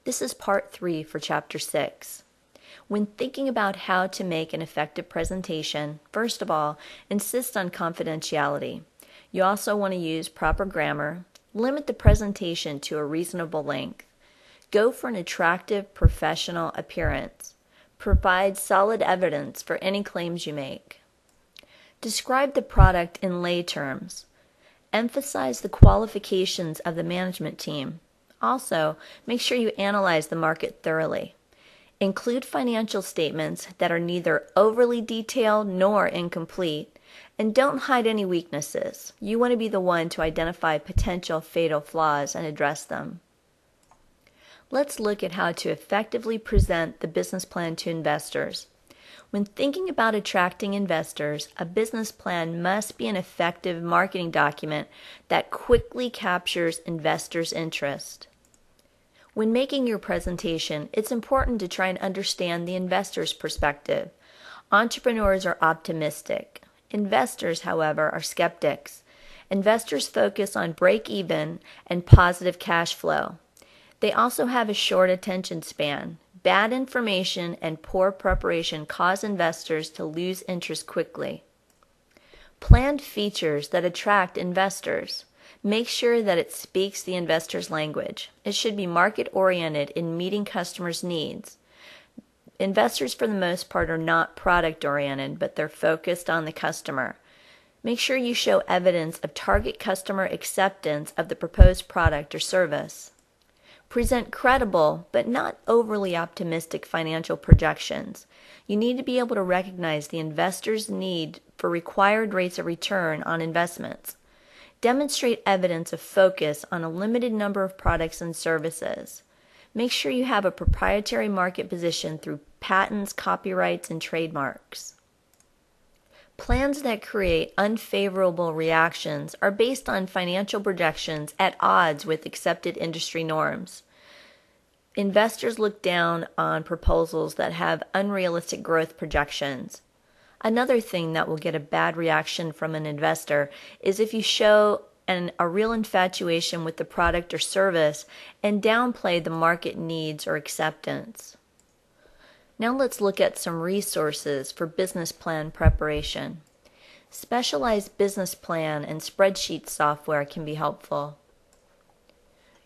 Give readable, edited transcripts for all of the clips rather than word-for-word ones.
This is part 3 for Chapter 6. When thinking about how to make an effective presentation, first of all, insist on confidentiality. You also want to use proper grammar. Limit the presentation to a reasonable length. Go for an attractive, professional appearance. Provide solid evidence for any claims you make. Describe the product in lay terms. Emphasize the qualifications of the management team. Also, make sure you analyze the market thoroughly. Include financial statements that are neither overly detailed nor incomplete, and don't hide any weaknesses. You want to be the one to identify potential fatal flaws and address them. Let's look at how to effectively present the business plan to investors. When thinking about attracting investors, a business plan must be an effective marketing document that quickly captures investors' interest. When making your presentation, it's important to try and understand the investor's perspective. Entrepreneurs are optimistic. Investors, however, are skeptics. Investors focus on break-even and positive cash flow. They also have a short attention span. Bad information and poor preparation cause investors to lose interest quickly. Plan features that attract investors. Make sure that it speaks the investor's language. It should be market-oriented in meeting customers' needs. Investors, for the most part, are not product-oriented, but they're focused on the customer. Make sure you show evidence of target customer acceptance of the proposed product or service. Present credible, but not overly optimistic financial projections. You need to be able to recognize the investor's need for required rates of return on investments. Demonstrate evidence of focus on a limited number of products and services. Make sure you have a proprietary market position through patents, copyrights, and trademarks. Plans that create unfavorable reactions are based on financial projections at odds with accepted industry norms. Investors look down on proposals that have unrealistic growth projections. Another thing that will get a bad reaction from an investor is if you show a real infatuation with the product or service and downplay the market needs or acceptance. Now let's look at some resources for business plan preparation. Specialized business plan and spreadsheet software can be helpful.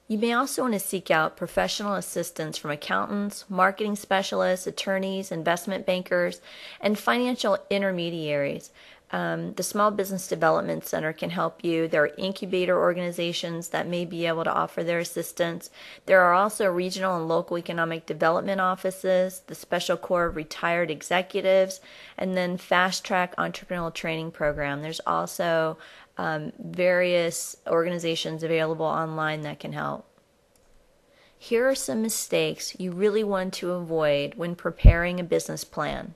You may also want to seek out professional assistance from accountants, marketing specialists, attorneys, investment bankers, and financial intermediaries. The Small Business Development Center can help you. There are incubator organizations that may be able to offer their assistance. There are also regional and local economic development offices, the Special Corps of Retired Executives, and then Fast Track Entrepreneurial Training Program. There's also various organizations available online that can help. Here are some mistakes you really want to avoid when preparing a business plan.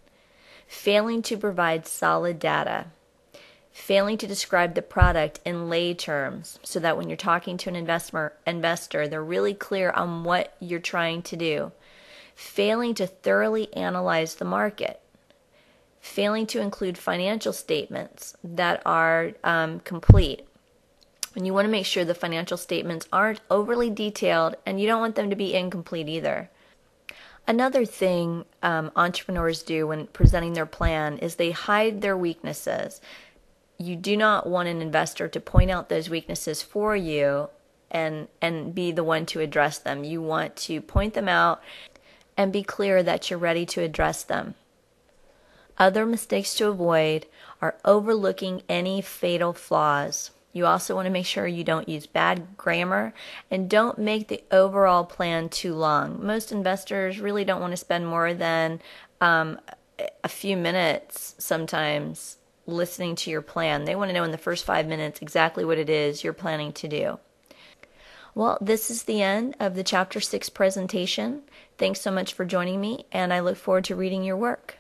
Failing to provide solid data. Failing to describe the product in lay terms so that when you're talking to an investor, they're really clear on what you're trying to do. Failing to thoroughly analyze the market. Failing to include financial statements that are complete. And you want to make sure the financial statements aren't overly detailed, and you don't want them to be incomplete either. Another thing entrepreneurs do when presenting their plan is they hide their weaknesses. You do not want an investor to point out those weaknesses for you and be the one to address them. You want to point them out and be clear that you're ready to address them. Other mistakes to avoid are overlooking any fatal flaws. You also want to make sure you don't use bad grammar and don't make the overall plan too long. Most investors really don't want to spend more than a few minutes sometimes listening to your plan. They want to know in the first 5 minutes exactly what it is you're planning to do. Well, this is the end of the Chapter 6 presentation. Thanks so much for joining me, and I look forward to reading your work.